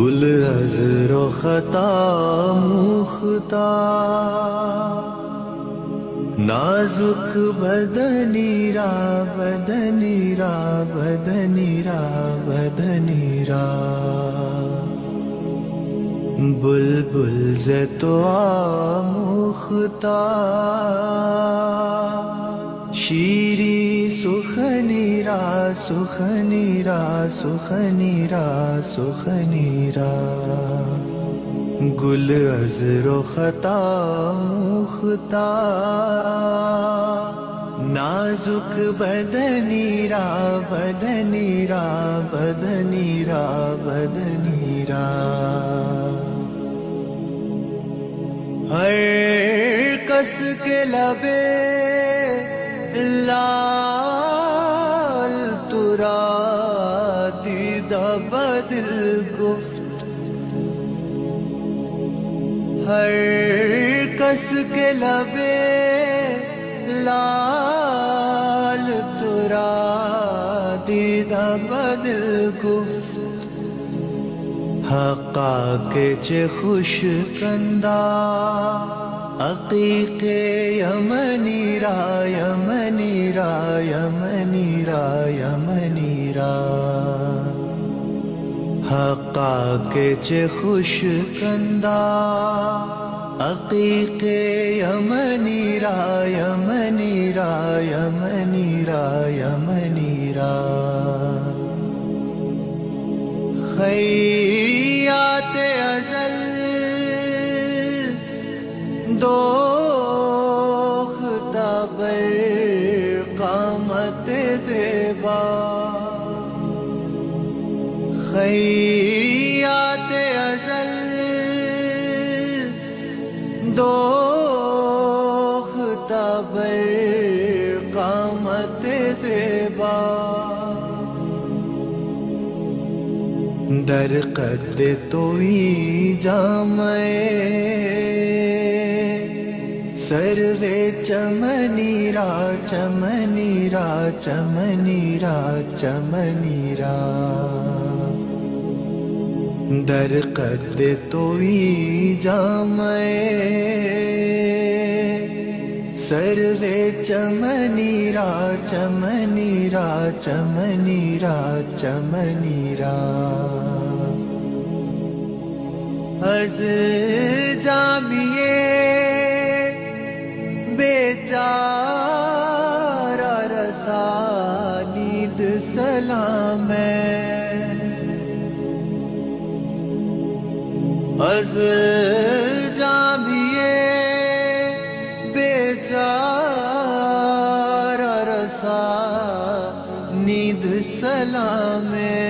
گل عذر و خطا مختار، نازک بدنی را بدنی را بدنی را بدنی را، بلبل ز تو آموختار، شیری سخنی را سخنی را سخنی را سخنی را، گل عذر و خطا مختار، نازک بدنی را بدنی را بدنی را بدنی را، ہر کس کے لبے لال ترا دیدہ بدل گفت، ہر کس کے لبے لال ترا دیدہ بدل گفت، حقا کے چه خوش کندا عقیق یمنی را یمنی را یمنی را یمنی را، حقا کے چه خوش کندا عقیق یمنی را یمنی را یمنی را یمنی را، خیات ازل دوختہ بر قامت زیبا، خیات ازل دوختہ بر قامت زیبا، در قد توئی جامع سروے چمنی را چمنی را چمنی را چمنی را، در قد توئی جامع سروے چمنی را چمنی را چمنی را چمنی را، از جامیے بیچارہ رسانید سلام ہے، از جامیے بیچارہ رسانید سلام ہے،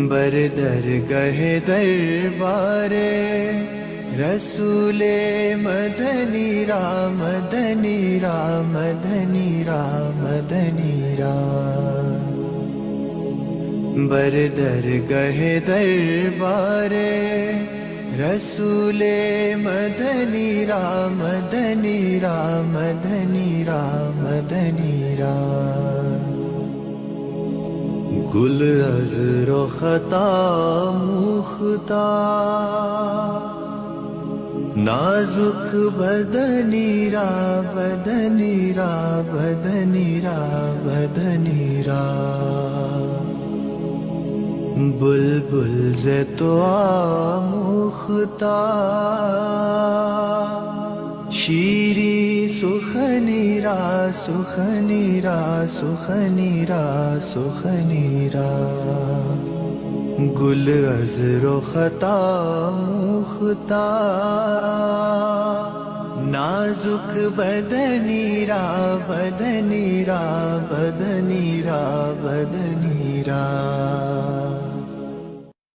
بر درگہ دربار رسول مدنی را مدنی را مدنی را مدنی را، بر درگہ دربار رسول مدنی را مدنی را مدنی را مدنی را، گل عذر و خطا مختار، نازک بدنی را بدنی را بدنی را بدنی را، بلبل ز تو آموختار، شیری سخنی را سخنی را سخنی را سخنی را، گل عذر و خطا مختار، نازک بدنی را بدنی را بدنی را بدنی را۔